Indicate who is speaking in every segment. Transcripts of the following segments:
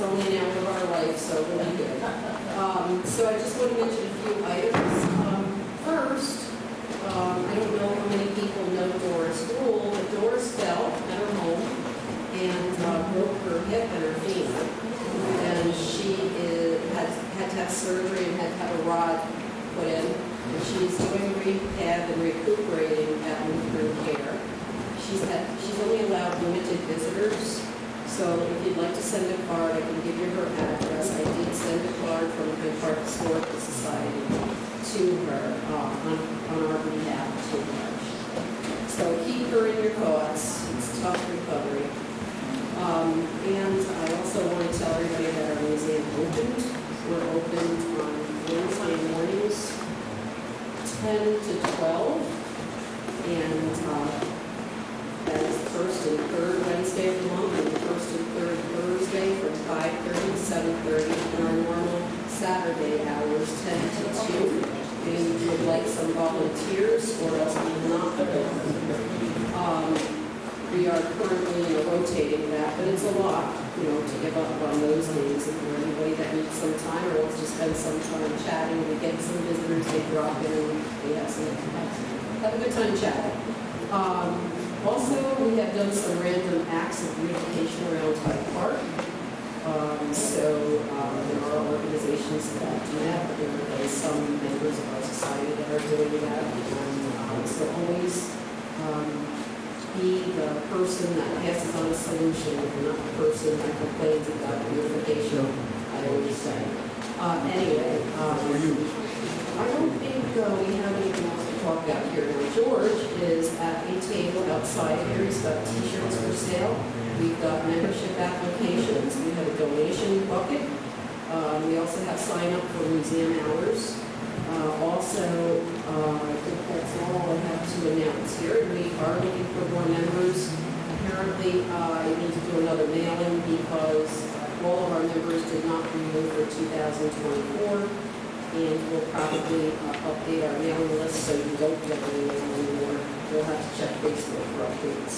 Speaker 1: only an hour of our life, so we'll be good. So I just want to mention a few items. First, I don't know how many people know Doris Rule, but Doris fell at her home and broke her hip and her femur. And she had to have surgery and had to have a rod put in. And she's doing rehab and recuperating at Lutheran Care. She's only allowed limited visitors. So if you'd like to send a card, I can give you her address. I did send a card from the Park Historical Society to her on our behalf to her. So keep her in your thoughts. It's tough recovery. And I also want to tell everybody that our museum opened. We're open on Wednesday mornings, 10 to 12. And that is the first and third Wednesday of the month, and the first and third Thursday from 5:30 to 7:30, and our normal Saturday hours, 10 to 2. And we would like some volunteers, or else we will not open. We are currently rotating that, but it's a lot, to give up on those days. If there's anybody that needs some time or wants to spend some time chatting, we get some visitors, they drop in, and they have a good time chatting. Also, we have done some random acts of beautification around Hyde Park. There are organizations that do that, but there are some members of our society that are doing that. And so always be the person that passes on a solution and not the person that complains about beautification, I always say. Anyway, I don't think we have anything else to talk about here. Now, George is at a table outside here. He's got t-shirts for sale. We've got membership applications. We have a donation bucket. We also have sign up for museum hours. I think that's all I have to announce here. We are looking for more members. Apparently, I need to do another mailing because all of our members did not renew for 2024. And we'll probably update our mailing list so you don't get any mail anymore. You'll have to check Facebook for updates.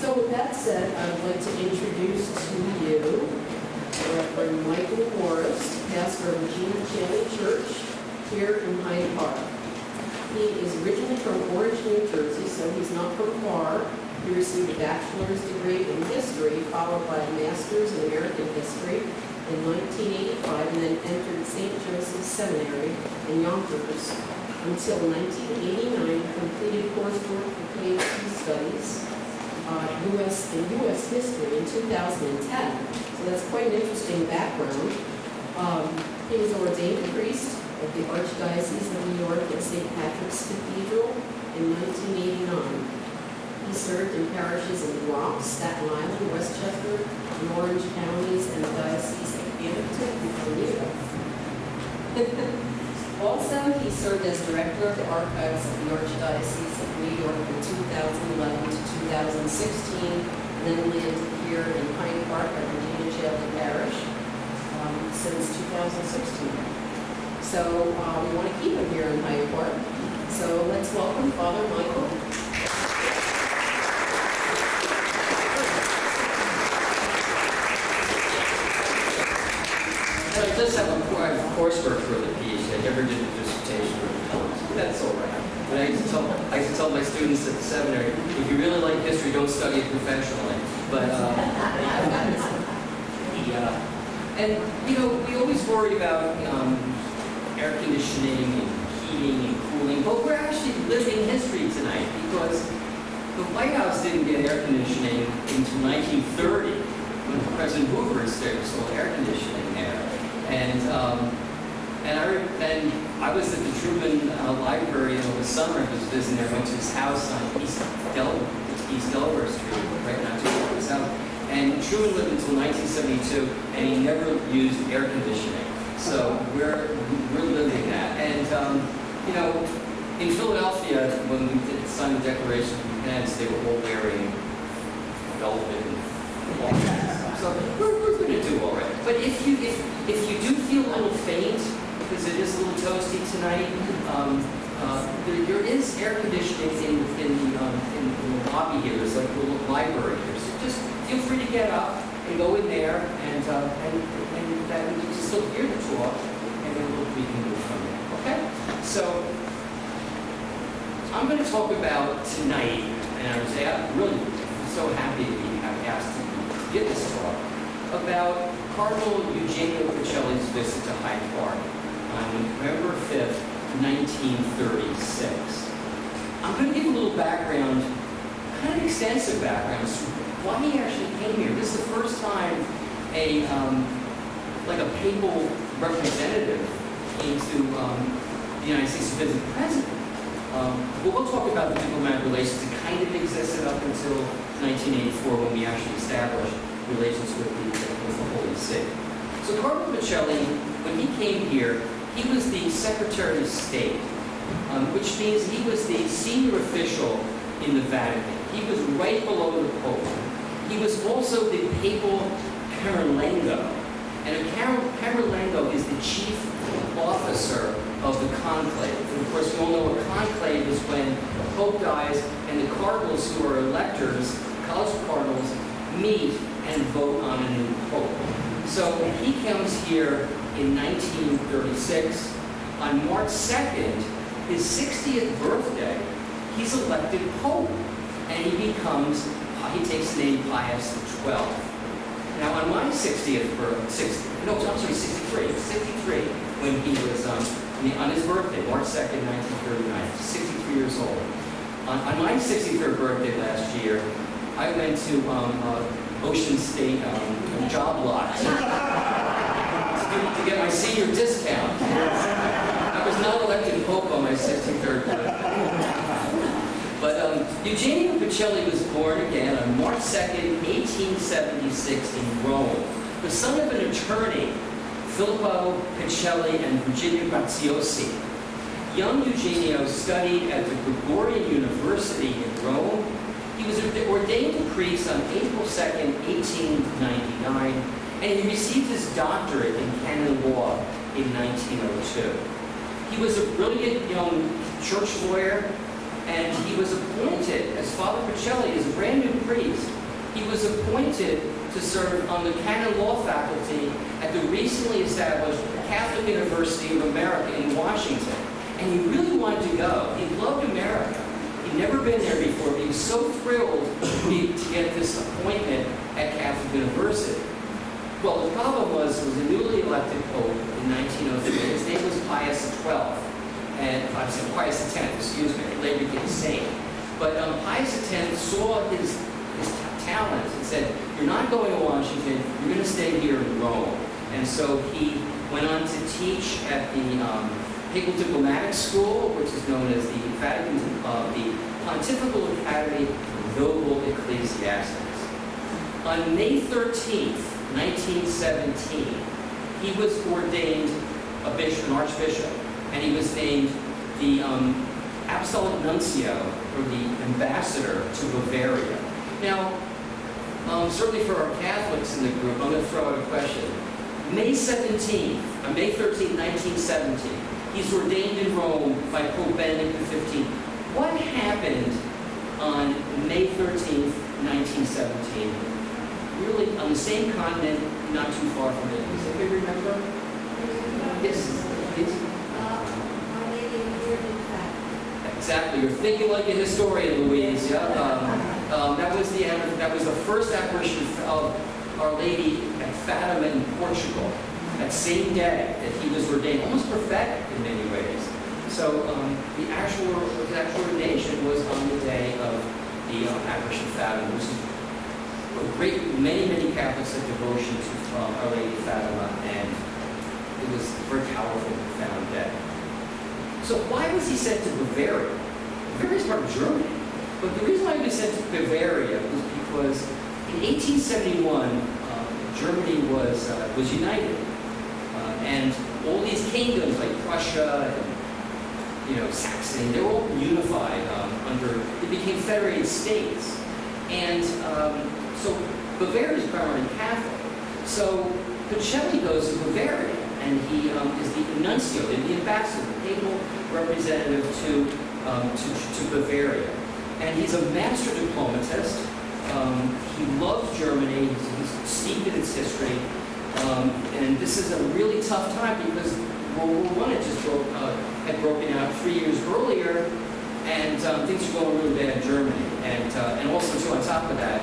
Speaker 1: So with that said, I would like to introduce to you Reverend Michael Morris, pastor of Regina Church here in Hyde Park. He is originally from Orange, New Jersey, so he's not from far. He received a bachelor's degree in history, followed by a master's in American history in 1985, and then entered St. Joseph's Seminary in Yonkers until 1989, completed coursework for PhD studies in U.S. history in 2010. So that's quite an interesting background. He was ordained priest of the Archdiocese of New York at St. Patrick's Cathedral in 1989. He served in parishes in Bronx, Staten Island, Westchester, and Orange counties, and the Diocese of Hampton and Toledo. Also, he served as director of the archives of the Archdiocese of New York from 2011 to 2016, and then landed here in Hyde Park at Regina Chapel Parish since 2016. So we want to keep him here in Hyde Park. So let's welcome Father Michael.
Speaker 2: I just have a coursework for the PhD. I never did a dissertation or a That's all right. But I used to tell my students at the seminary, if you really like history, don't study it professionally. But we always worry about air conditioning and heating and cooling, but we're actually living history tonight because the White House didn't get air conditioning until 1930 when President Hoover installed air conditioning there. And I was at the Truman Library over the summer. I was visiting there. I went to his house on East Delaware Street, right now, to his house. And Truman lived until 1972, and he never used air conditioning. So we're living that. And in Philadelphia, when we did sign the Declaration of Independence, they were all wearing velvet and all that. So we're going to do all right. But if you do feel a little faint, because it is a little toasty tonight, there is air conditioning in the lobby here. There's like a little library here. So just feel free to get up and go in there and So hear the talk, and then we can move from there, okay? So I'm going to talk about tonight, and I was really so happy to be asked to give this talk, about Cardinal Eugenio Pacelli's visit to Hyde Park on November 5th, 1936. I'm going to give a little background, kind of extensive background, as to why he actually came here. This is the first time a papal representative came to the United States to visit the president. But we'll talk about the diplomatic relations that kind of existed up until 1984 when we actually established relations with the Holy See. So Cardinal Pacelli, when he came here, he was the Secretary of State, which means he was the senior official in the Vatican. He was right below the Pope. He was also the papal Camerlengo. And a Camerlengo is the chief officer of the conclave. And of course, we all know a conclave is when the Pope dies and the cardinals who are electors, college of cardinals, meet and vote on a new Pope. So he comes here in 1936. On March 2nd, his 60th birthday, he's elected Pope. And he takes the name Pius XII. Now, on my 60th birthday, 63, when he was on his birthday, March 2nd, 1939, 63 years old. On my 63rd birthday last year, I went to Ocean State job lot to get my senior discount. I was not elected Pope on my 63rd birthday. But Eugenio Pacelli was born again on March 2nd, 1876 in Rome. The son of an attorney, Filippo Pacelli and Virginia Graziosi. Young Eugenio studied at the Gregorian University in Rome. He was ordained a priest on April 2nd, 1899, and he received his doctorate in canon law in 1902. He was a brilliant young church lawyer, and he was appointed, as Father Pacelli is a brand new priest, he was appointed to serve on the canon law faculty at the recently established Catholic University of America in Washington. And he really wanted to go. He loved America. He'd never been there before, but he was so thrilled to get this appointment at Catholic University. Well, the problem was, there was a newly elected Pope in 1903. His name was Pius XII. And Pius X, excuse me, he later became a saint. But Pius X saw his talent and said, "You're not going to Washington, you're going to stay here in Rome." And so he went on to teach at the Papal Diplomatic School, which is known as the Vatican's the Pontifical Academy for Noble Ecclesiastics. On May 13th, 1917, he was ordained an archbishop. And he was named the Apostolic Nuncio, or the ambassador to Bavaria. Now, certainly for our Catholics in the group, I'm going to throw out a question. May 13th, 1917, he's ordained in Rome by Pope Benedict XV. What happened on May 13th, 1917? Really, on the same continent, not too far from it. Does anybody remember? Yes. Exactly. You're thinking like a historian, Louise. Yeah. That was the first apparition of Our Lady at Fatima in Portugal. That same day that he was ordained, almost prophetic in many ways. So his actual ordination was on the day of the apparition of Fatima, which is a great. Many Catholics have devotion to Our Lady of Fatima, and it was a very powerful, profound day. So why was he sent to Bavaria? Bavaria is part of Germany. But the reason why he was sent to Bavaria was because in 1871, Germany was united. And all these kingdoms like Prussia and Saxony, they were all unified they became federated states. And so Bavaria is primarily Catholic. So Pacelli goes to Bavaria. And he is the nuncio, the ambassador, the papal representative to Bavaria. And he's a master diplomatist. He loves Germany. He's steeped in its history. And this is a really tough time because World War I had broken out 3 years earlier, and things were going really bad in Germany. And also, too, on top of that,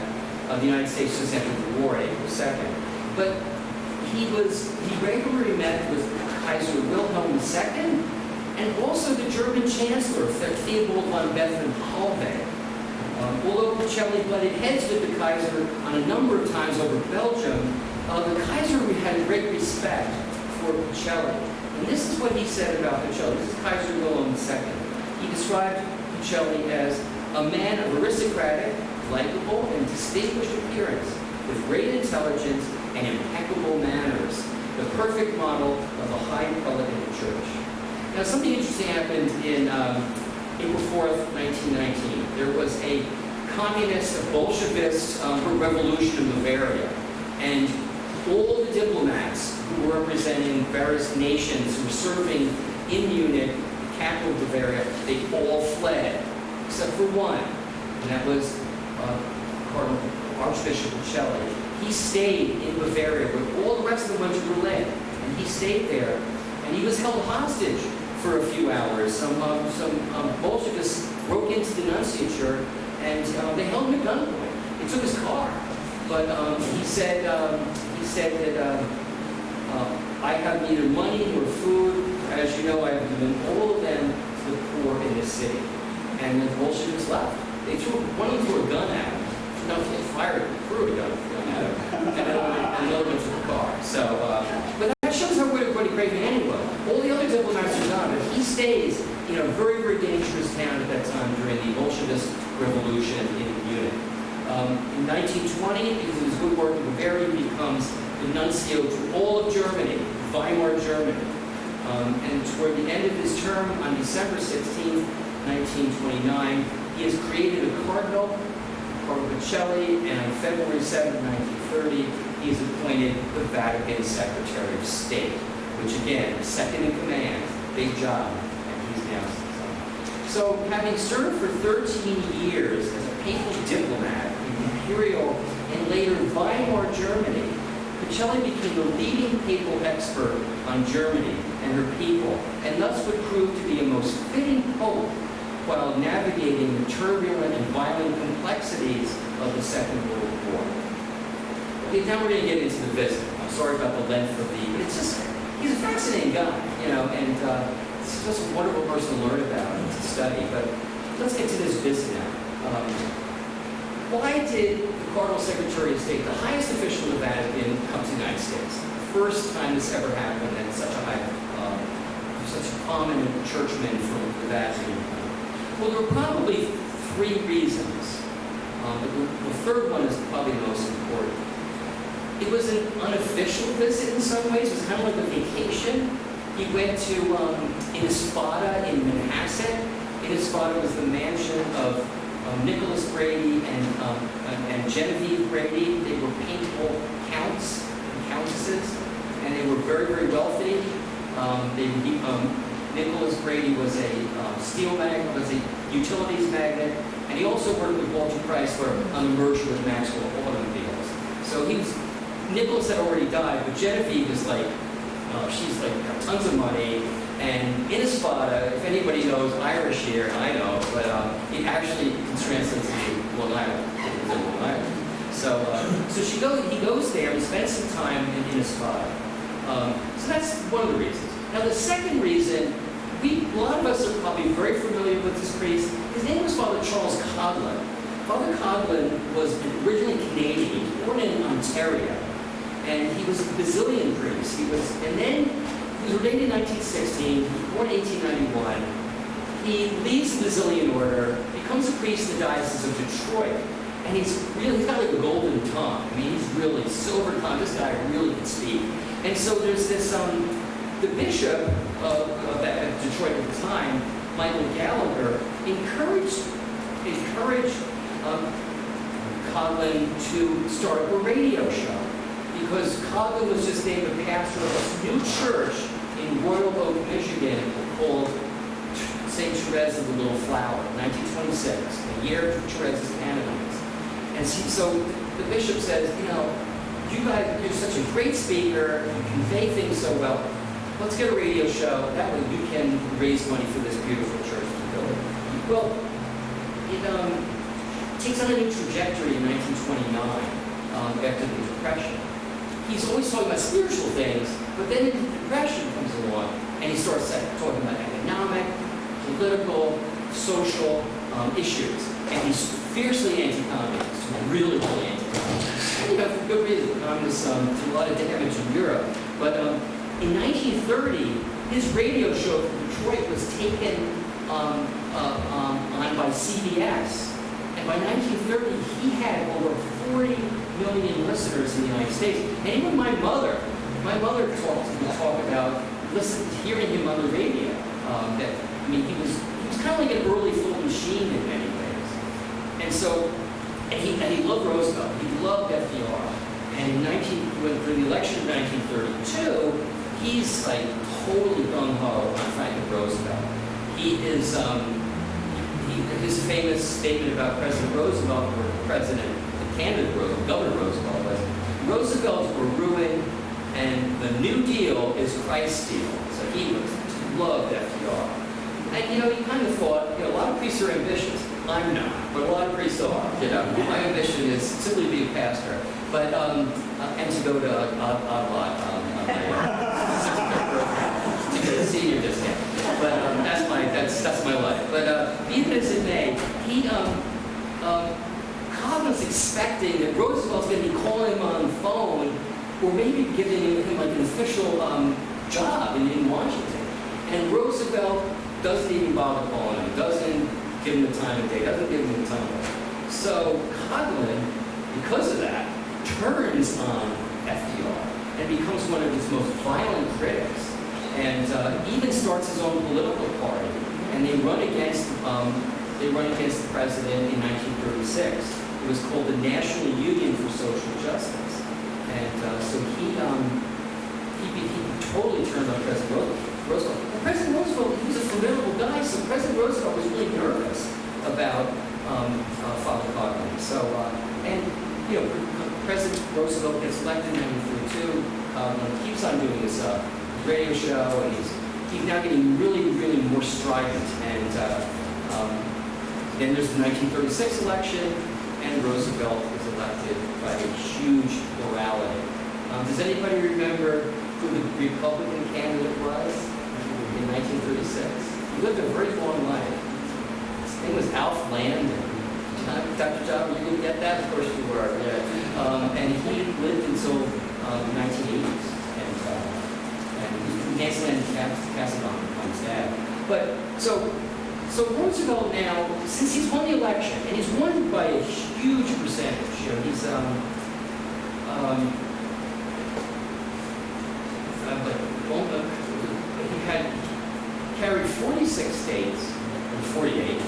Speaker 2: the United States just entered the war on April 2nd. But he regularly met with Kaiser Wilhelm II and also the German Chancellor, Theobald von Bethlen-Hollweg. Although Pacelli butted heads with the Kaiser on a number of times over Belgium, the Kaiser had great respect for Pacelli. And this is what he said about Pacelli. This is Kaiser Wilhelm II. He described Pacelli as a man of aristocratic, likable, and distinguished appearance, with great intelligence and impeccable manners, the perfect model of a high prelate in the church. Now, something interesting happened in April 4th, 1919. There was a communist, a Bolshevist revolution in Bavaria, and all the diplomats who were representing various nations who were serving in Munich, the capital of Bavaria, they all fled, except for one, and that was Cardinal Archbishop Pacelli. He stayed in Bavaria where all the rest of them went to Berlin, and he stayed there, and he was held hostage for a few hours. Some Bolsheviks broke into the nunciature, and they held him at gunpoint. They took his car, but he said that I have neither money nor food. As you know, I have given all of them to the poor in this city. And the Bolsheviks left. One of them threw a gun at him. No, he fired, threw a gun at him, and another one took the car. So, but that shows how what a great man he was. All the other diplomats are gone, but he stays in a very, very dangerous town at that time during the Bolshevist Revolution in Munich. In 1920, because of his good work in Bavaria, he becomes the nuncio to all of Germany, Weimar Germany. And toward the end of his term, on December 16th, 1929, he is created a cardinal, Cardinal Pacelli, and on February 7th, 1930, he is appointed the Vatican Secretary of State, which again, second in command, big job, and he's now. So, having served for 13 years as a papal diplomat in Imperial and later Weimar Germany, Pacelli became the leading papal expert on Germany and her people, and thus would prove to be a most fitting pope while navigating the turbulent and violent complexities of the Second World War. Okay, now we're going to get into the visit. I'm sorry about the length of but it's just, he's a fascinating guy, and it's just a wonderful person to learn about and to study. But let's get to this visit now. Why did the Cardinal Secretary of State, the highest official of the Vatican, come to the United States? The first time this ever happened, and such a prominent churchman from the Vatican. Well, there were probably three reasons, but the third one is probably the most important. It was an unofficial visit in some ways. It was kind of like a vacation. He went to Innisfada in Manhasset. Innisfada was the mansion of Nicholas Brady and Genevieve Brady. They were paintable counts and countesses, and they were very, very wealthy. Nicholas Brady was a utilities magnate, and he also worked with Walter Chrysler on the merger with Maxwell Automobiles. So Nicholas had already died, but Genevieve is she's got tons of money, and Innisfada, if anybody knows Irish here, I know, but it actually translates to Long Island. So he goes there and spends some time in Innisfada. So that's one of the reasons. Now the second reason, a lot of us are probably very familiar with this priest. His name was Father Charles Coghlan. Father Coghlan was originally Canadian. He was born in Ontario, and he was a Basilian priest. He was ordained in 1916. He was born in 1891. He leaves the Basilian order, becomes a priest in the Diocese of Detroit, and he's got like a golden tongue. I mean, he's really silver tongue. This guy really can speak. And so there's this, the bishop of Detroit at the time, Michael Gallagher, encouraged Coghlan to start a radio show, because Coghlan was just named the pastor of a new church in Royal Oak, Michigan, called St. Therese of the Little Flower, 1926, the year of Therese's canonized. And so the bishop says, you're such a great speaker, you convey things so well. Let's get a radio show. That way you can raise money for this beautiful church to build. Well, it takes on a new trajectory in 1929 after the Depression. He's always talking about spiritual things, but then the Depression comes along and he starts talking about economic, political, social issues. And he's fiercely anti-communist, really anti-communist. And, for good reason. Communists do a lot of damage in Europe. But in 1930, his radio show from Detroit was taken on by CBS. And by 1930, he had over 40 million listeners in the United States. And even my mother would talk about hearing him on the radio. He was kind of like an early Philip machine in many ways. And he loved Roosevelt. He loved FDR. And for the election of 1932, he's like totally gung-ho on Franklin Roosevelt. His famous statement about President Roosevelt, or candidate Roosevelt, Governor Roosevelt, was, Roosevelt's were ruined, and the New Deal is Christ's deal. So he loved FDR. And, he kind of thought, a lot of priests are ambitious. I'm not, but a lot of priests are. My ambition is simply to be a pastor, but and to go to Odd to get a senior discount. But that's my life. But be that as it may, Cobb was expecting that Roosevelt's going to be calling him on the phone, or maybe giving him like an official job in Washington. And Roosevelt doesn't even bother calling him, doesn't give him the time of day, doesn't give him the time. So Coughlin, because of that, turns on FDR and becomes one of his most violent critics, and even starts his own political party. And they run against the president in 1936. It was called the National Union for Social Justice, and so he totally turned on President Roosevelt. And President Roosevelt, he was a formidable guy, so President Roosevelt was really nervous about Father Coughlin. So, President Roosevelt gets elected in 1942, and keeps on doing this radio show, and he's now getting really, really more strident. And then there's the 1936 election, and Roosevelt is elected by a huge plurality. Does anybody remember who the Republican candidate was in 1936? He lived a very long life. His name was Alf Landon. Dr. John, were you going to get that? Of course you were. Yeah. And he lived until the 1980s. And he was dancing in Casadon on his dad. But so Roosevelt now, since he's won the election, and he's won by a huge percentage, he's he had carried 46 states and 48,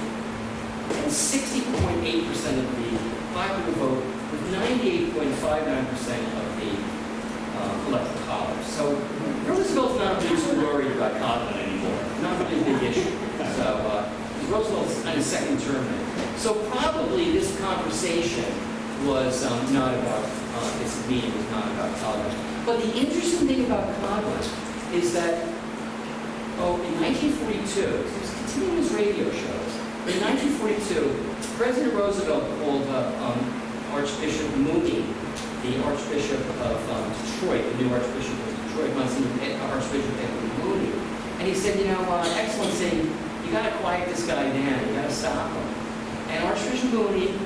Speaker 2: and 60.8% of the popular vote, with 98.59% of the electoral college. So Roosevelt's not really worried about Coughlin anymore. Not really a big issue. So Roosevelt's on his second term now. So probably this conversation was not about, this meeting was not about Coughlin. But the interesting thing about Coughlin is that, in 1942, he was continuing his radio shows. In 1942, President Roosevelt called Archbishop Mooney, the Archbishop of Detroit, the new Archbishop of Detroit, Monsignor Archbishop Edward Mooney. And he said, Excellency, you got to quiet this guy down. You got to stop him. And Archbishop Mooney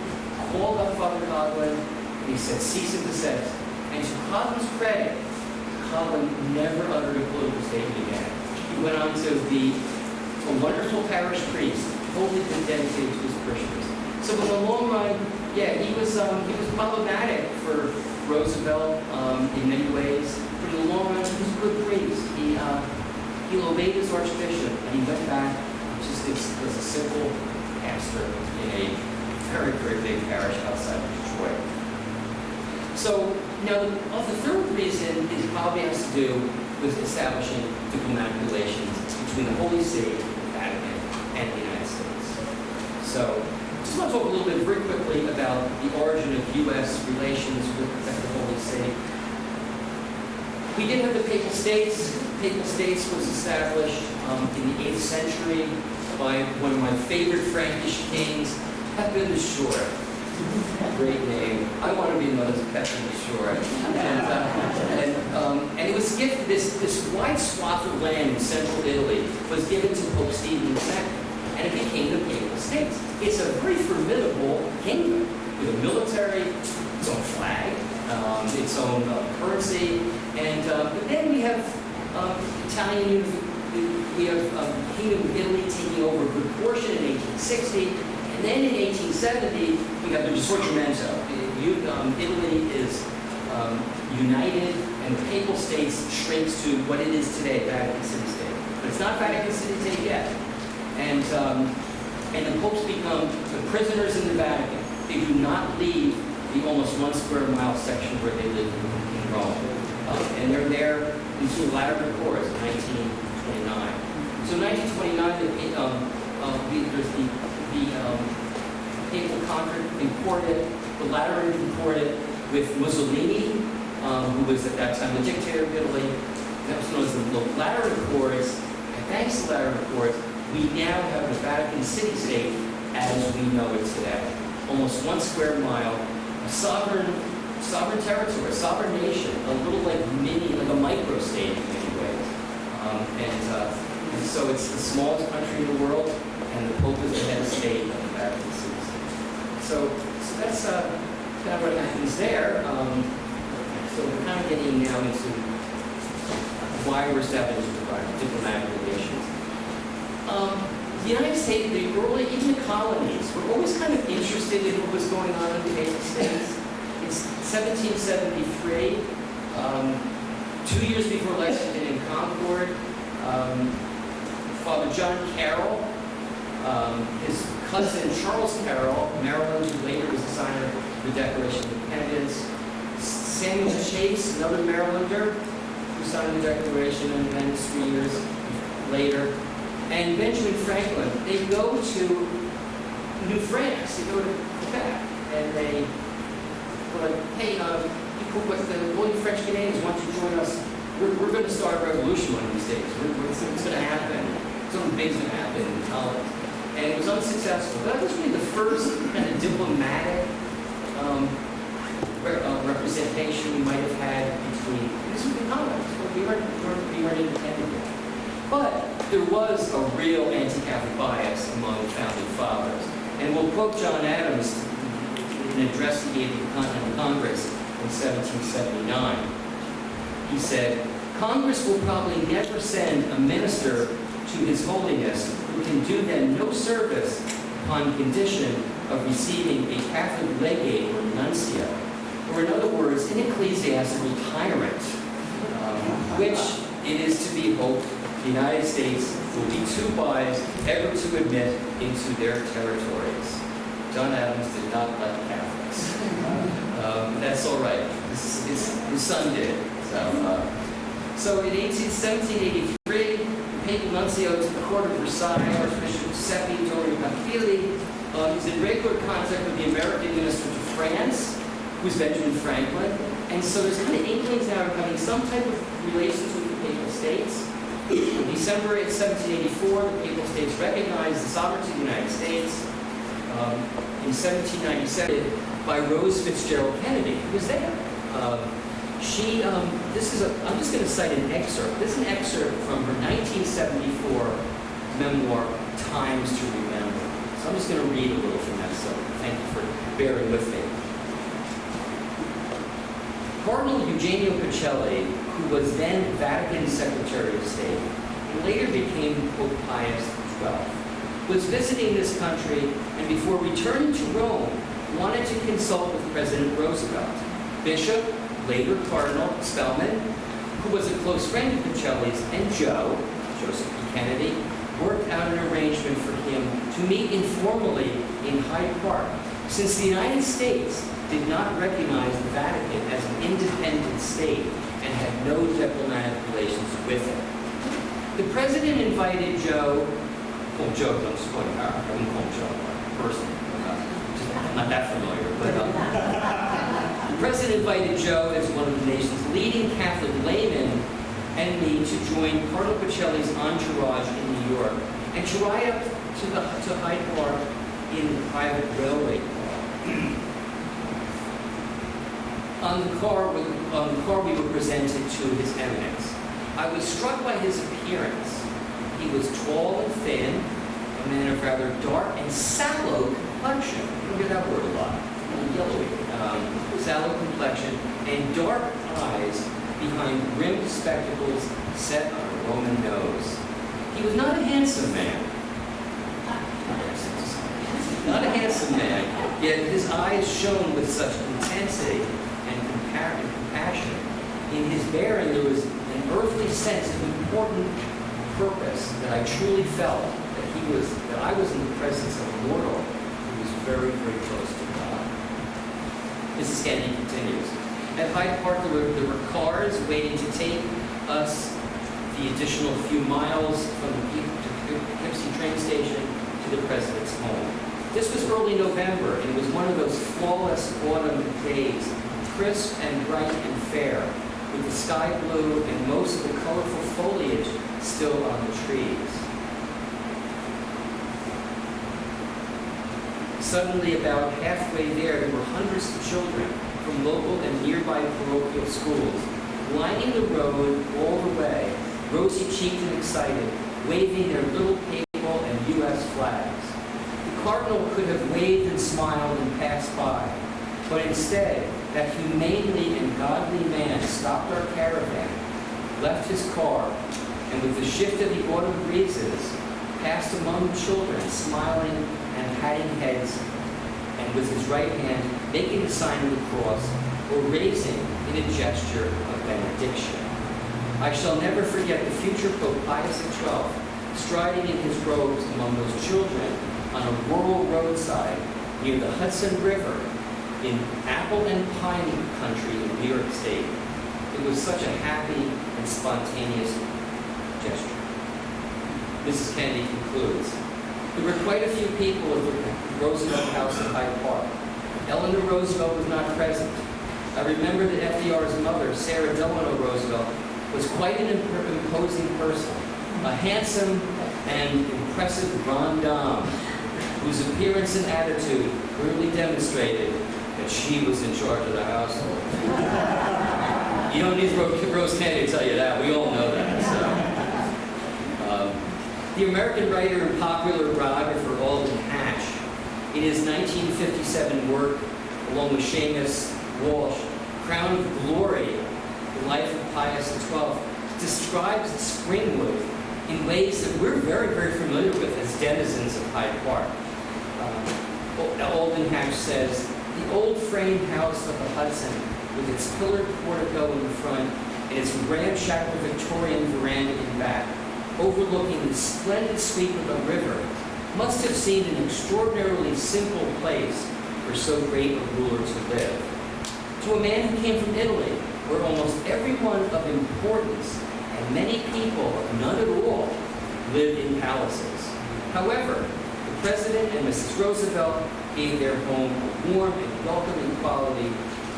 Speaker 2: called up Father Coughlin, and he said, cease and desist. And to Coughlin's credit, Coughlin never uttered a political statement again. He went on to be a wonderful parish priest, totally dedicated to his parishioners. So in the long run, he was problematic for Roosevelt in many ways, but in the long run, he was a good priest. He obeyed his archbishop, and he went back just as a simple pastor in a very, very big parish outside of Detroit. So now the third reason is probably has to do with establishing diplomatic relations between the Holy See, the Vatican, and the United States. So just want to talk a little bit very quickly about the origin of U.S. relations with the Holy See. We did have the Papal States. Papal States was established in the 8th century by one of my favorite Frankish kings, Pepin the Short. Great name. I want to be known as Pepin the Short. And it was gifted, this wide swath of land in central Italy was given to Pope Stephen II, and it became the Papal States. It's a very formidable kingdom with a military, its own flag, its own currency, and but then we have Italian, we have Kingdom of Italy taking over a good portion in 1860, and then in 1870 we have the Risorgimento. Italy is united, and the Papal States shrinks to what it is today, Vatican City State. But it's not Vatican City State yet, and the popes become the prisoners in the Vatican. They do not leave the almost 1 square mile section where they live in Rome. And they're there until the latter Accords in 1929. So in 1929, there's the Papal Concord imported, the Lateran imported with Mussolini, who was at that time the dictator of Italy. That was known as the Lateran Accords. And thanks to the Lateran Accords, we now have the Vatican City State as we know it today. Almost 1 square mile, a sovereign territory, a sovereign nation, a little like a micro-state in many ways. And so it's the smallest country in the world, and the Pope is the head of state of the Vatican City State. So that's kind of what happens there. So we're kind of getting now into why we're establishing diplomatic relations. The United States, even the colonies, were always kind of interested in what was going on in the Papal States. It's 1773, 2 years before Lexington and Concord, Father John Carroll, his cousin Charles Carroll, Maryland, who later was the signer of the Declaration of Independence, Samuel Chase, another Marylander, who signed the Declaration of Independence 3 years later, and Benjamin Franklin. They go to New France, they go to Quebec, and they were like, hey, what the French Canadians want you to join us. We're going to start a revolution one of these days. It's going to happen. Something big's going to happen in Holland. And it was unsuccessful. That was really the first kind of diplomatic representation we might have had between, this was the colonies. We weren't independent yet. But there was a real anti-Catholic bias among the founding fathers. And we'll quote John Adams in an address he gave to the Continental Congress in 1779. He said, Congress will probably never send a minister to His Holiness who can do them no service upon condition of receiving a Catholic legate or nuncio, or in other words, an ecclesiastical tyrant, which it is to be hoped the United States will be too wise ever to admit into their territories. John Adams did not like Catholics. That's all right. His son did. So in 1783, the papal nuncio to the court of Versailles, Archbishop Giuseppe Vittorio Pamphili, is in regular contact with the American minister to France, who's Benjamin Franklin. And so there's kind of inklings now of having some type of relations with the Papal States. In December 1784, the Papal States recognized the sovereignty of the United States. In 1797, by Rose Fitzgerald Kennedy, who was there. I'm just going to cite an excerpt. This is an excerpt from her 1974 memoir, Times to Remember. So I'm just going to read a little from that, so thank you for bearing with me. Cardinal Eugenio Pacelli, who was then Vatican Secretary of State, and later became Pope Pius XII, was visiting this country, and before returning to Rome, wanted to consult with President Roosevelt. Bishop, later Cardinal Spellman, who was a close friend of Pacelli's, and Joseph P. Kennedy, worked out an arrangement for him to meet informally in Hyde Park, since the United States did not recognize the Vatican as an independent state and had no diplomatic relations with it. The president invited Joe, don't just point out, I wouldn't call him Joe, personally, I'm not that familiar, but the president invited Joe as one of the nation's leading Catholic laymen and me to join Cardinal Pacelli's entourage in New York and to ride up to Hyde Park in the private railway car. On the car, we were presented to His Eminence. I was struck by his appearance. He was tall and thin, a man of rather dark and sallow complexion. You hear that word a lot. Yellowy. Sallow complexion and dark eyes behind rimmed spectacles set on a Roman nose. He was not a handsome man. Not a handsome man, yet his eyes shone with such intensity and compassion. In his bearing, there was an earthly sense of important purpose that I truly felt that I was in the presence of a mortal who was very, very close to God. Mrs. Kennedy continues. At Hyde Park, there were cars waiting to take us the additional few miles from the Poughkeepsie train station to the president's home. This was early November, and it was one of those flawless autumn days, crisp and bright and fair, with the sky blue and most of the colorful foliage still on the trees. Suddenly, about halfway there were hundreds of children from local and nearby parochial schools, lining the road all the way, rosy-cheeked and excited, waving their little papal and U.S. flags. The cardinal could have waved and smiled and passed by, but instead, that humanely and godly man stopped our caravan, left his car, and with the shift of the autumn breezes, passed among the children, smiling and patting heads, and with his right hand making the sign of the cross, or raising in a gesture of benediction. I shall never forget the future Pope Pius XII striding in his robes among those children on a rural roadside near the Hudson River in apple and pine country in New York State. It was such a happy and spontaneous gesture. Mrs. Kennedy concludes, there were quite a few people at the Roosevelt House in Hyde Park. Eleanor Roosevelt was not present. I remember that FDR's mother, Sarah Delano Roosevelt, was quite an imposing person, a handsome and impressive grande dame, whose appearance and attitude clearly demonstrated that she was in charge of the household. You don't need Rose Kennedy to tell you that. We all know that. So. The American writer and popular biographer Alden Hatch, in his 1957 work, along with Seamus Walsh, Crown of Glory, The Life of Pius XII, describes Springwood in ways that we're very, very familiar with as denizens of Hyde Park. Alden Hatch says, the old frame house of the Hudson, with its pillared portico in the front and its ramshackle Victorian veranda in back, overlooking the splendid sweep of the river, must have seemed an extraordinarily simple place for so great a ruler to live. To a man who came from Italy, where almost everyone of importance and many people of none at all lived in palaces. However, the President and Mrs. Roosevelt gave their home a warm and welcoming quality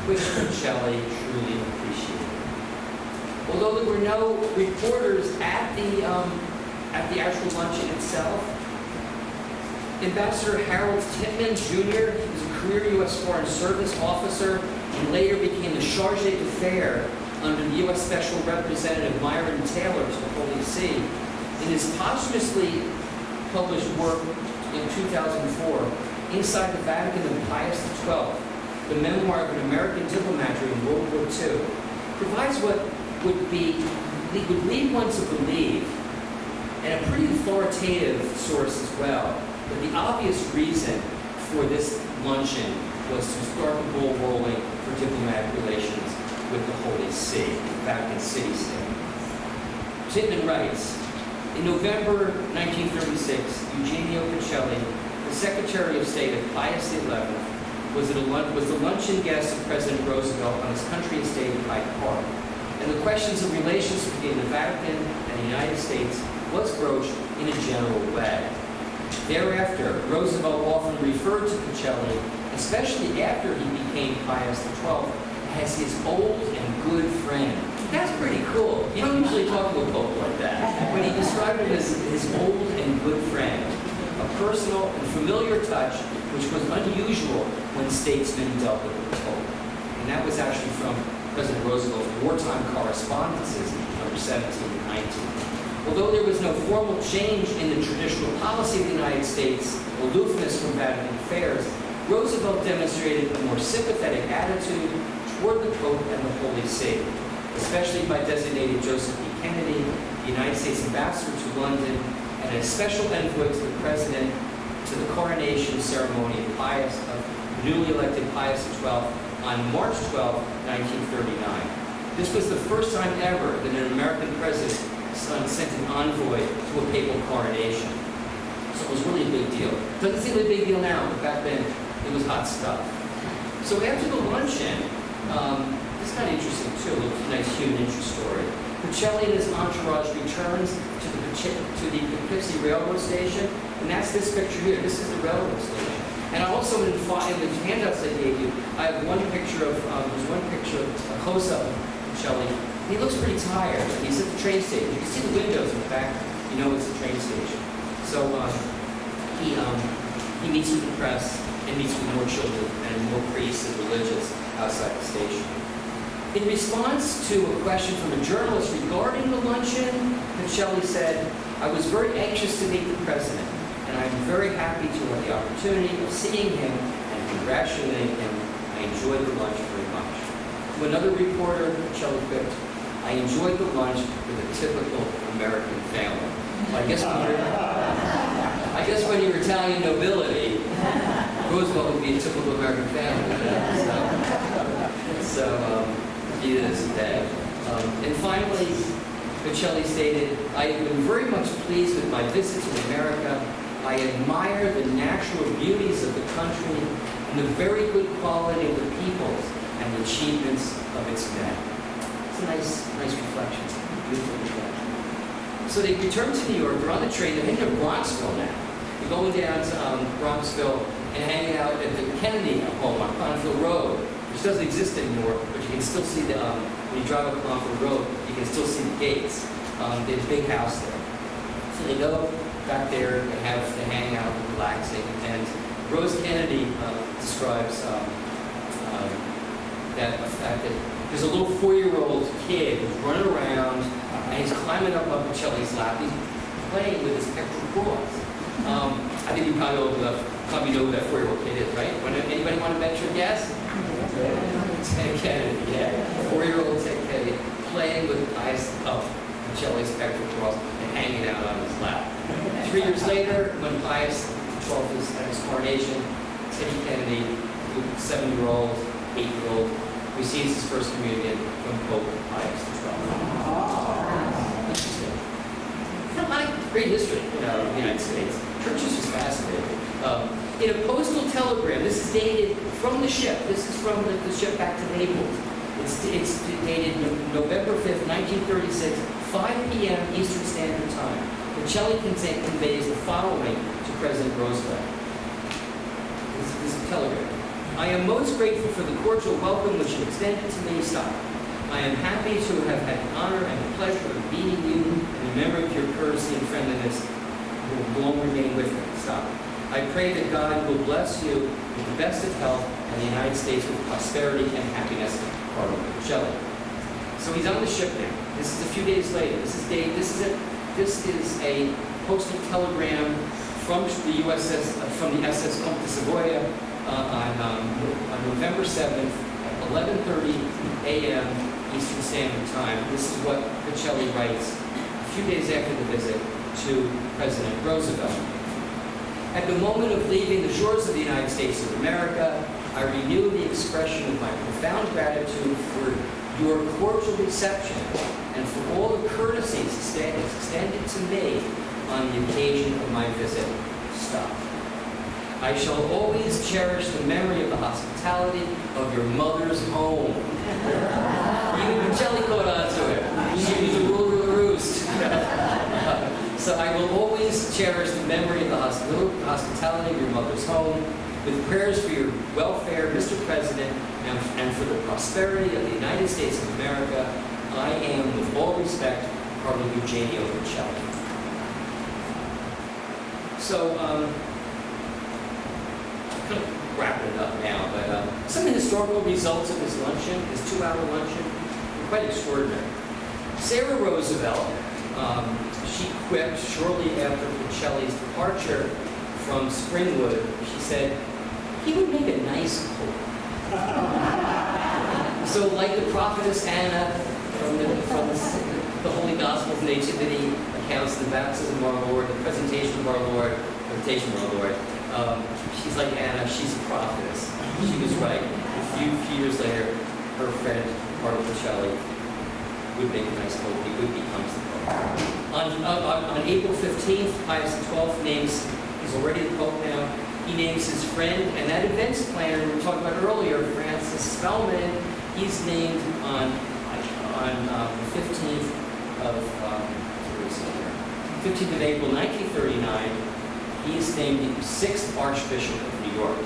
Speaker 2: which Pacelli truly appreciated. Although there were no reporters at the actual luncheon itself, Ambassador Harold Titman Jr., he was a career U.S. Foreign Service officer and later became the charge d'affaires under the U.S. Special Representative Myron Taylor to the Holy See. In his posthumously published work in 2004, Inside the Vatican of Pius XII, the memoir of an American diplomat during World War II, provides what would lead one to believe, and a pretty authoritative source as well, that the obvious reason for this luncheon was to start the ball rolling for diplomatic relations with the Holy See, Vatican City-State. Titman writes, in November 1936, Eugenio Pacelli, the Secretary of State of Pius XI, was the luncheon guest of President Roosevelt on his country estate in Hyde Park, and the questions of relations between the Vatican and the United States was broached in a general way. Thereafter, Roosevelt often referred to Pacelli as especially after he became Pius XII, as his old and good friend. That's pretty cool. You don't usually talk to a pope like that. But he described him as his old and good friend, a personal and familiar touch which was unusual when statesmen dealt with the pope. And that was actually from President Roosevelt's wartime correspondences, number 17 and 19. Although there was no formal change in the traditional policy of the United States, aloofness from Vatican affairs, Roosevelt demonstrated a more sympathetic attitude toward the Pope and the Holy See, especially by designating Joseph E. Kennedy, the United States ambassador to London, and a special envoy to the President to the coronation ceremony of newly elected Pius XII on March 12, 1939. This was the first time ever that an American president sent an envoy to a papal coronation. So it was really a big deal. Doesn't seem like a big deal now, but back then it was hot stuff. So after the luncheon, this is kind of interesting too, a nice human interest story. Pacelli and his entourage returns to the Poughkeepsie Railroad Station, and that's this picture here. This is the railroad station. And also in the handouts I gave you, I have one picture of, there's one picture of a close-up of Pacelli. He looks pretty tired. He's at the train station. You can see the windows in the back. You know it's a train station. So he meets with the press and meets with more children and more priests and religious outside the station. In response to a question from a journalist regarding the luncheon, Pacelli said, "I was very anxious to meet the president, and I'm very happy to have the opportunity of seeing him and congratulating him. I enjoyed the lunch very much." To another reporter, Pacelli quipped, "I enjoyed the lunch with a typical American family." Well, I guess when you're Italian nobility, Roosevelt would be a typical American family. So he is dead. And finally, Pacelli stated, "I have been very much pleased with my visit to America. I admire the natural beauties of the country and the very good quality of the peoples and the achievements of its men." It's a nice reflection, beautiful reflection. So they return to New York. They're on the train. They're heading to Bronxville now. They're going down to Bronxville and hanging out at the Kennedy home on Confield Road, which doesn't exist anymore, but you can still see the, when you drive up Confield Road, you can still see the gates. They have a big house there. So they go back there, they hang out, relaxing, and Rose Kennedy describes the fact that there's a little 4-year-old kid who's running around, and he's climbing up on Pacelli's lap. He's playing with his pectoral claws. I think you probably know who that 4-year-old kid is, right? Anybody want to venture a guess? Ted Kennedy, yeah. 4-year-old Ted Kennedy playing with eyes up Pacelli's pectoral claws and hanging out on his lap. 3 years later, when Pius XII was at his coronation, Teddy Kennedy, 7-year-old, 8-year-old, receives his first communion from Pope Pius XII. Interesting. A lot of great history in the United States. Church is just fascinating. In a postal telegram, this is dated from the ship. This is from the ship back to Naples. It's dated November 5th, 1936, 5 p.m. Eastern Standard Time. Pacelli conveys the following to President Roosevelt. This is a telegram. "I am most grateful for the cordial welcome which you extended to me. Stop. I am happy to have had the honor and the pleasure of meeting you and the memory of your courtesy and friendliness will long remain with me. Stop. I pray that God will bless you with the best of health and the United States with prosperity and happiness. Cardinal Pacelli." So he's on the ship now. This is a few days later. This is a postal telegram from the SS Comte de Savoia on November 7th at 11:30 a.m. Eastern Standard Time. This is what Pacelli writes a few days after the visit to President Roosevelt. "At the moment of leaving the shores of the United States of America, I renew the expression of my profound gratitude for your cordial reception and for all the courtesies extended to me on the occasion of my visit. Stop. I shall always cherish the memory of the hospitality of your mother's home." Even Pacelli caught on to it. She was a ruler of the roost. "So I will always cherish the memory of the hospitality of your mother's home. With prayers for your welfare, Mr. President, and for the prosperity of the United States of America, I am, with all respect, Cardinal Eugenio Pacelli. So, kind of wrapping it up now, but some of the historical results of this luncheon, this 2-hour luncheon, were quite extraordinary. Sarah Roosevelt, she quipped shortly after Pacelli's departure from Springwood, she said, he would make a nice pope. So like the prophetess Anna from the Holy Gospels, Nativity accounts, the baptism of our Lord, the presentation of our Lord, she's like Anna, she's a prophetess. She was right. A few years later, her friend, Cardinal Pacelli, would make a nice pope. He would become the pope. On April 15th, Pius XII names, he's already the pope now, he names his friend, and that events planner we were talking about earlier, Francis Spellman, he's named on the 15th of April 1939. He is named the 6th Archbishop of New York.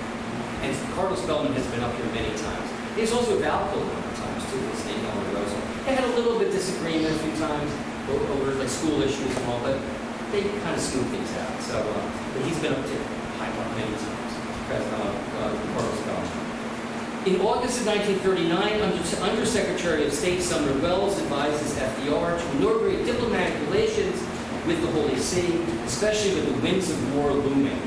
Speaker 2: And Cardinal Spellman has been up here many times. He's also a Valpo a number of times, too. His name Eleanor Roosevelt. They had a little bit of disagreement a few times over like school issues and all, but they kind of smooth things out. So, but he's been up to High Park many times, Cardinal Spellman. In August of 1939, Undersecretary of State Sumner Welles advises FDR to inaugurate diplomatic relations with the Holy See, especially with the winds of war looming.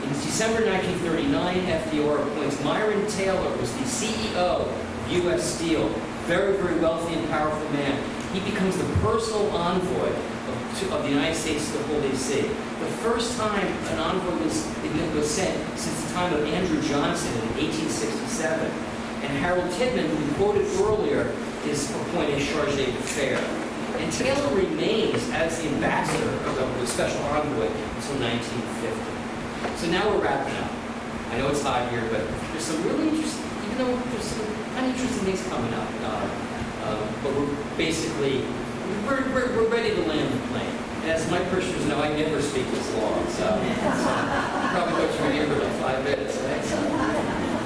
Speaker 2: In December 1939, FDR appoints Myron Taylor as the CEO of U.S. Steel, very, very wealthy and powerful man. He becomes the personal envoy of the United States to the Holy See. The first time an envoy was sent since the time of Andrew Johnson in 1867. And Harold Titman, who we quoted earlier, is appointed chargé d'affaires. And Taylor remains as the ambassador of the special envoy until 1950. So now we're wrapping up. I know it's hot here, but there's some really interesting, even though there's some uninteresting things coming up. But we're basically, we're ready to land the plane. And as my parishioners know, I never speak this long, so probably thought you were here for like 5 minutes, right? So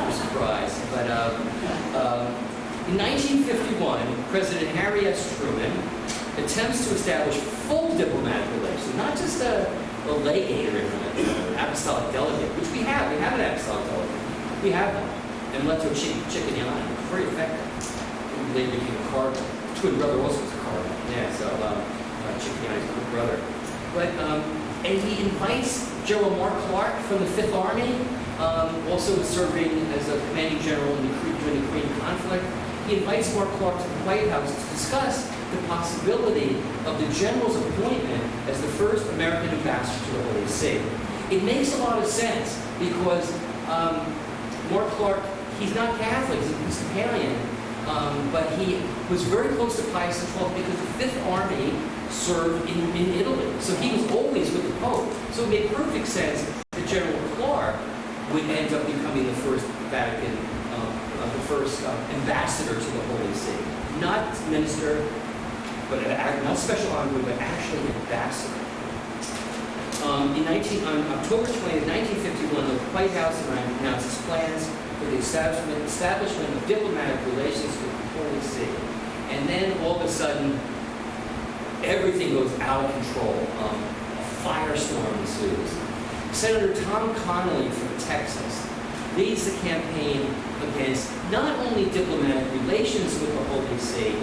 Speaker 2: you're surprised. But in 1951, President Harry S. Truman attempts to establish full diplomatic relations, not just a legate or an apostolic delegate, which we have. We have an apostolic delegate. We have them. And Leto Cicciniani, very effective. Who later became a cardinal. Twin brother also was a cardinal. Yeah, so Cicciniani's twin brother. But, and he invites General Mark Clark from the Fifth Army, also serving as a commanding general during the Korean conflict. He invites Mark Clark to the White House to discuss the possibility of the general's appointment as the first American ambassador to the Holy See. It makes a lot of sense because Mark Clark, he's not Catholic, he's Episcopalian, but he was very close to Pius XII because the Fifth Army served in Italy. So he was always with the Pope. So it made perfect sense that General Clark would end up becoming the first Vatican, the first ambassador to the Holy See. Not minister, but not special envoy, but actually ambassador. On October 20, 1951, the White House announces plans for the establishment of diplomatic relations with the Holy See. And then all of a sudden, everything goes out of control. A firestorm ensues. Senator Tom Connolly from Texas leads the campaign against not only diplomatic relations with the Holy See,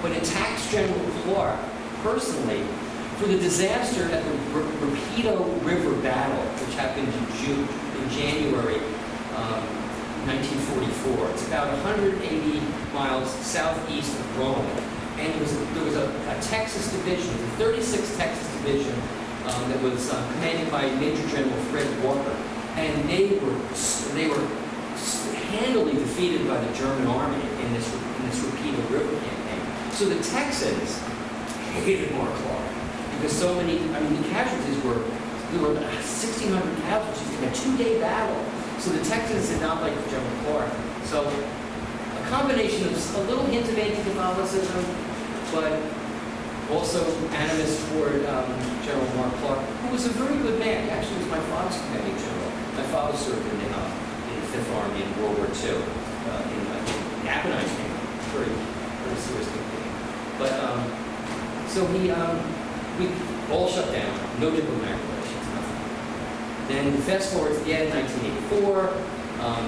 Speaker 2: but attacks General Clark personally for the disaster at the Rapido River battle, which happened in January 1944. It's about 180 miles southeast of Rome. And there was a Texas division, the 36th Texas Division, that was commanded by Major General Fred Walker. And they were handily defeated by the German army in this Rapido River campaign. So the Texans hated Mark Clark because so many, the casualties there were 1,600 casualties in a 2-day battle. So the Texans did not like General Clark. So a combination of a little hint of anti-Catholicism, but also animus toward General Mark Clark, who was a very good man. He actually was my father's commanding general. My father served in Fifth Army in World War II. In Apennines came up. Very, very serious campaign. But so we all shut down. No diplomatic relations, nothing. Then fast forward to the end of 1984,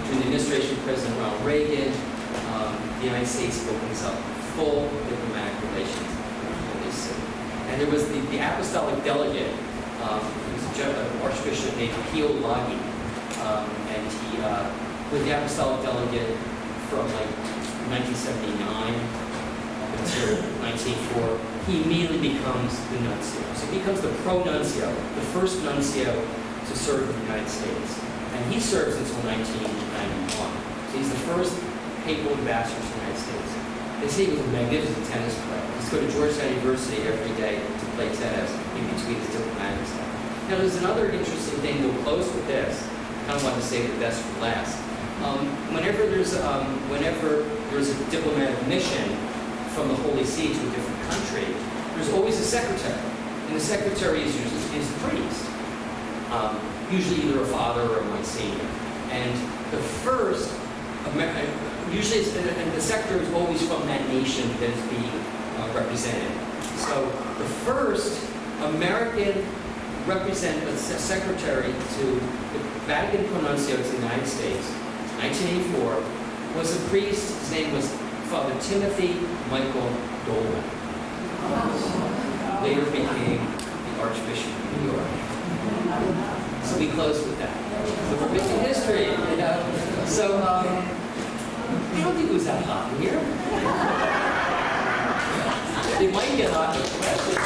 Speaker 2: during the administration of President Ronald Reagan, the United States opens up full diplomatic relations with the Holy See. And there was the apostolic delegate, he was an archbishop named Pius, and he was the apostolic delegate from like 1979 up until 1904. He immediately becomes the nuncio. So he becomes the pro-nuncio, the first nuncio to serve in the United States. And he serves until 1991. So he's the first papal ambassador to the United States. They say he was a magnificent tennis player. He used to go to Georgetown University every day to play tennis in between his diplomatic stuff. Now there's another interesting thing. We'll close with this. I kind of want to save the best for last. Whenever there's a diplomatic mission from the Holy See to a different country, there's always a secretary, and the secretary is usually the priest, usually either a father or a Monsignor. And the first, usually, and the secretary is always from that nation that is being represented. So the first American secretary to the Vatican Pronuncio to the United States, 1984, was a priest. His name was Father Timothy Michael Dolan. Later became the Archbishop of New York. So we close with that. So we're missing history, you know. So I don't think it was that hot in here. It might get hot with questions.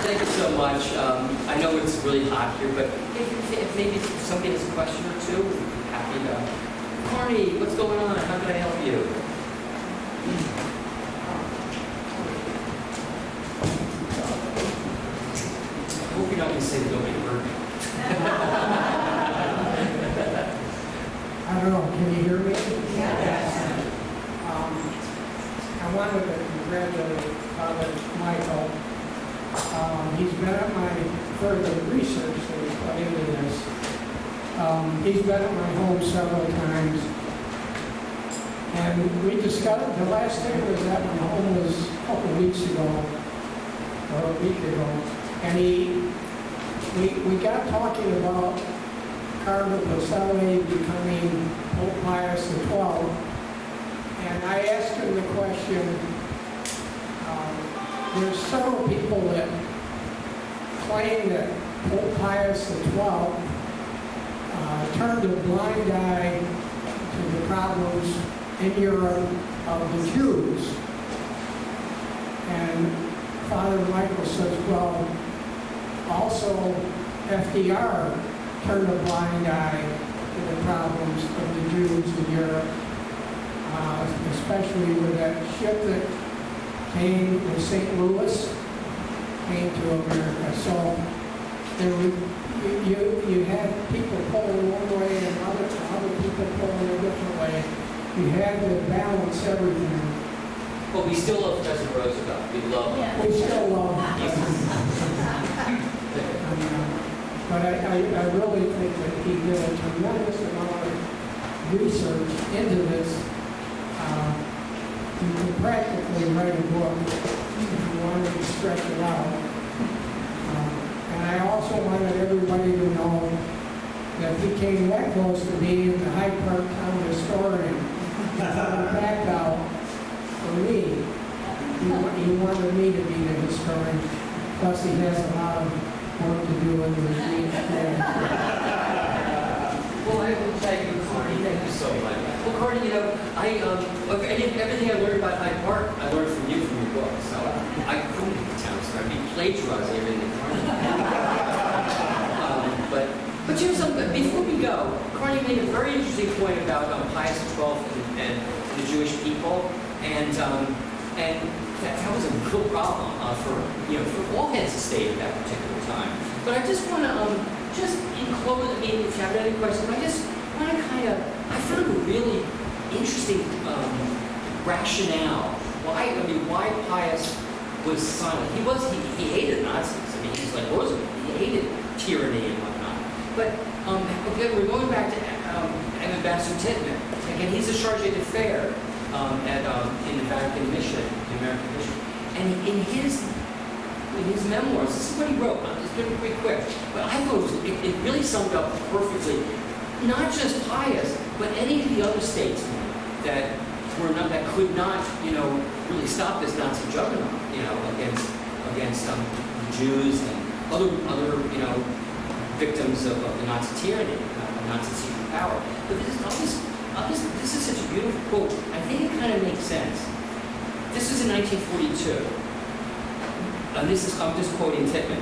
Speaker 2: Thank you so much. I know it's really hot here, but if maybe somebody has a question or two, we'd be happy to. Carney, what's going on? How can I help you? I hope you're not going to say that nobody heard me.
Speaker 3: I don't know, can you hear me?
Speaker 1: Yes.
Speaker 3: I wanted to congratulate Father Michael. He's been at my further research that he's put into this. He's been at my home several times. And we discussed, the last time I was at my home was a couple weeks ago, or a week ago. And we got talking about Cardinal Pacelli becoming Pope Pius XII. And I asked him the question, there's several people that claim that Pope Pius XII turned a blind eye to the problems in Europe of the Jews. And Father Michael says, well, also FDR turned a blind eye to the problems of the Jews in Europe, especially with that ship that came to St. Louis, came to America. So you had people pulling one way and other people pulling a different way. You had to balance everything.
Speaker 2: But we still love President Roosevelt. We love him.
Speaker 3: We still love him. But I really think that he did a tremendous amount of research into this. You can practically write a book if you wanted to stretch it out. And I also wanted everybody to know that he came that close to being the Hyde Park town historian. He backed out for me. He wanted me to be the historian. Plus he has a lot of work to do in the regime.
Speaker 2: Well, I will thank you, Carney. Thank you so much. Well, Carney, you know, everything I learned about Hyde Park, I learned from you from your book. So I couldn't be the town star. I'd be plagiarizing everything Carney. But you know something, before we go, Carney made a very interesting point about Pius XII and the Jewish people, and that was a real problem for all heads of state at that particular time. But I just want to just in close. I mean, if you have any questions, I just want to I found a really interesting rationale. Why Pius was silent. He hated Nazis. I mean, he's like Roosevelt. He hated tyranny and whatnot. But again, we're going back to Ambassador Tittman. Again, he's a charge d'affaires in the Vatican mission, the American mission. And in his memoirs, this is what he wrote. I'm just going to be pretty quick. But I thought it really summed up perfectly, not just Pius, but any of the other statesmen that could not, really stop this Nazi juggernaut, against the Jews and other victims of the Nazi tyranny, Nazi secret power. But this is such a beautiful quote. I think it kind of makes sense. This was in 1942. And I'm just quoting Tittman.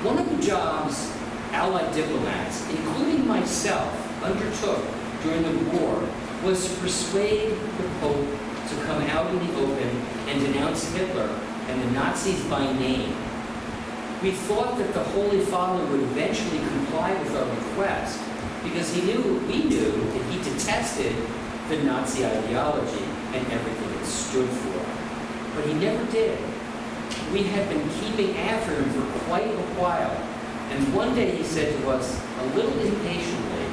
Speaker 2: One of the jobs Allied diplomats, including myself, undertook during the war was to persuade the Pope to come out in the open and denounce Hitler and the Nazis by name. We thought that the Holy Father would eventually comply with our request because we knew that he detested the Nazi ideology and everything it stood for. But he never did. We had been keeping after him for quite a while, and one day he said to us, a little impatiently,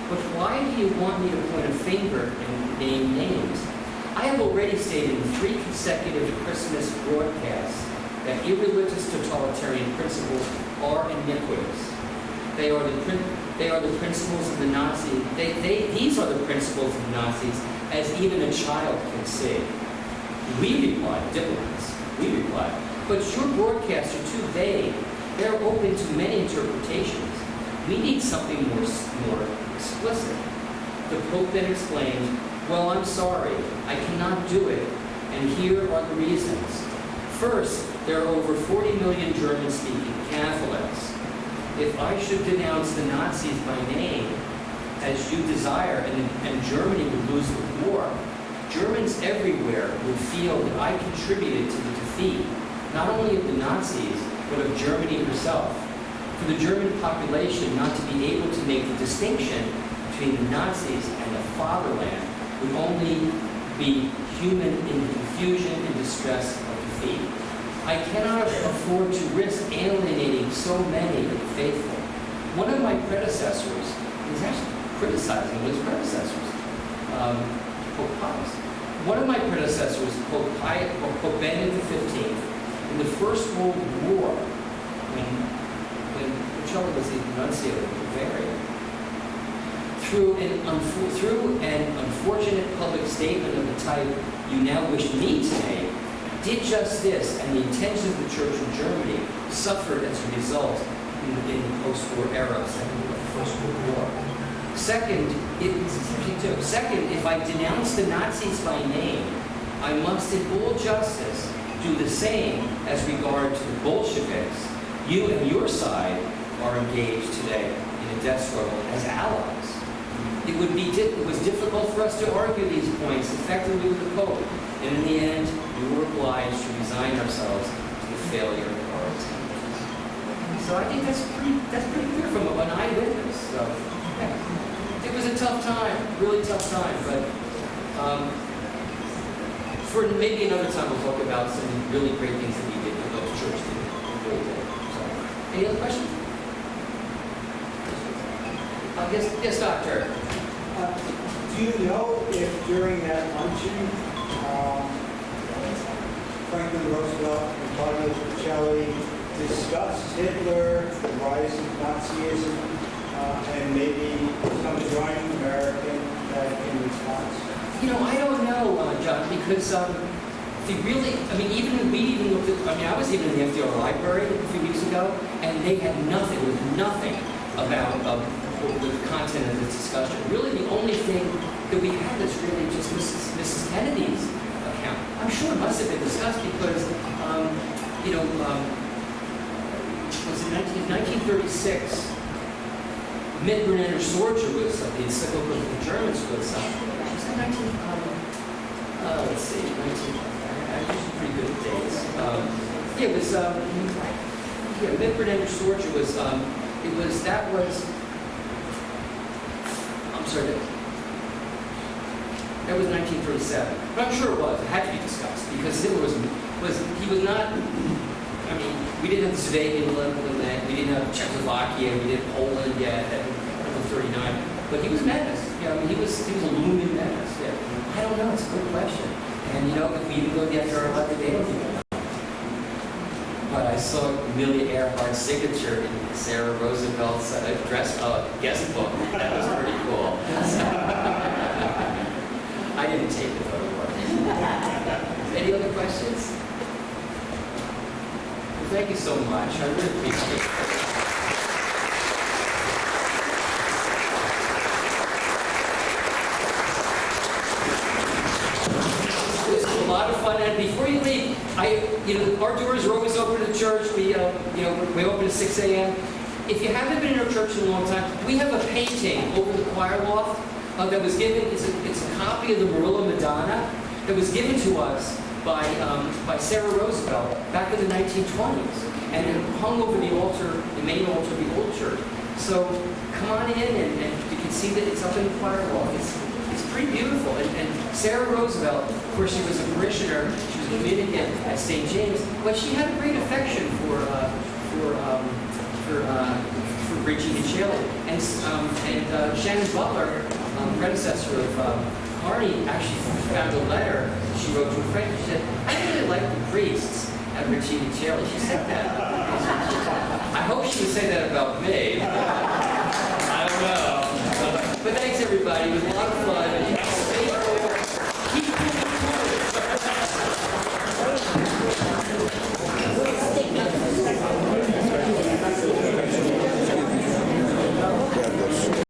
Speaker 2: "But why do you want me to point a finger and name names? I have already stated in 3 consecutive Christmas broadcasts that irreligious totalitarian principles are iniquitous. They are the principles of the Nazis. These are the principles of the Nazis, as even a child can see." We replied, diplomats, "But your broadcasts are too vague. They're open to many interpretations. We need something more explicit." The Pope then explained, "Well, I'm sorry, I cannot do it, and here are the reasons. First, there are over 40 million German-speaking Catholics. If I should denounce the Nazis by name, as you desire, and Germany would lose the war, Germans everywhere would feel that I contributed to the defeat, not only of the Nazis, but of Germany herself. For the German population not to be able to make the distinction between the Nazis and the fatherland would only be human in the confusion and distress of defeat. I cannot afford to risk alienating so many of the faithful." One of my predecessors, he's actually criticizing his predecessors, Pope Pius. One of my predecessors, Pope Benedict XV, in the First World War, when Pacelli was the nuncio of Bavaria, through an unfortunate public statement of the type you now wish me to make, did just this, and the intentions of the Church in Germany suffered as a result in the post-war era of the First World War. Second, if I denounce the Nazis by name, I must in all justice do the same as regard to the Bolsheviks. You and your side are engaged today in a death struggle as allies. It was difficult for us to argue these points effectively with the Pope, and in the end, we were obliged to resign ourselves to the failure of our attempts. So I think that's pretty clear from an eyewitness. So, yeah. It was a tough time, really tough time, but for maybe another time we'll talk about some really great things that we did for those church did. So, any other questions? Yes, Doctor.
Speaker 4: Do you know if during that luncheon, Franklin Roosevelt and Cardinal Pacelli discussed Hitler, the rise of Nazism, and maybe some joint American in response?
Speaker 2: I don't know, John, because they really, we even looked at, I was even in the FDR library a few weeks ago, and they had nothing about the content of this discussion. Really, the only thing that we had is really just Mrs. Kennedy's account. I'm sure it must have been discussed because, was it 1936? Mitbrenner Sorger was the encyclical of the Germans was that 19? Let's see, 19. I'm usually pretty good at dates. It was Mitbrenner Sorger was I'm sorry. That was 1937. But I'm sure it was. It had to be discussed because Hitler was was he was not. I mean, we didn't have the Sudetenland, we didn't have Czechoslovakia, we didn't Poland yet until '39. But he was menace. You know, I mean, he was a looming menace. Yeah. I don't know. It's a good question. And you know, if we even look after our elected, they don't even know. But I saw Amelia Earhart's signature in Sarah Roosevelt's guest book. That was pretty cool. I didn't take the photograph. Any other questions? Well, thank you so much. I really appreciate it. A lot of fun, and before you leave, our doors are always open to the church. We open at 6 a.m. If you haven't been in our church in a long time, we have a painting over the choir loft that was given. It's a copy of the Murillo Madonna that was given to us by Sarah Roosevelt back in the 1920s, and it hung over the altar, the main altar of the old church. So come on in, and you can see that it's up in the choir loft. It's pretty beautiful. And Sarah Roosevelt, of course, she was a parishioner. She was a Dominican at St. James, but she had a great affection for Regina Coeli. And Shannon Butler, predecessor of Carney, actually found a letter she wrote to a friend. She said, "I really like the priests at Regina Coeli." She said that. I hope she would say that about me. I don't know. But thanks, everybody.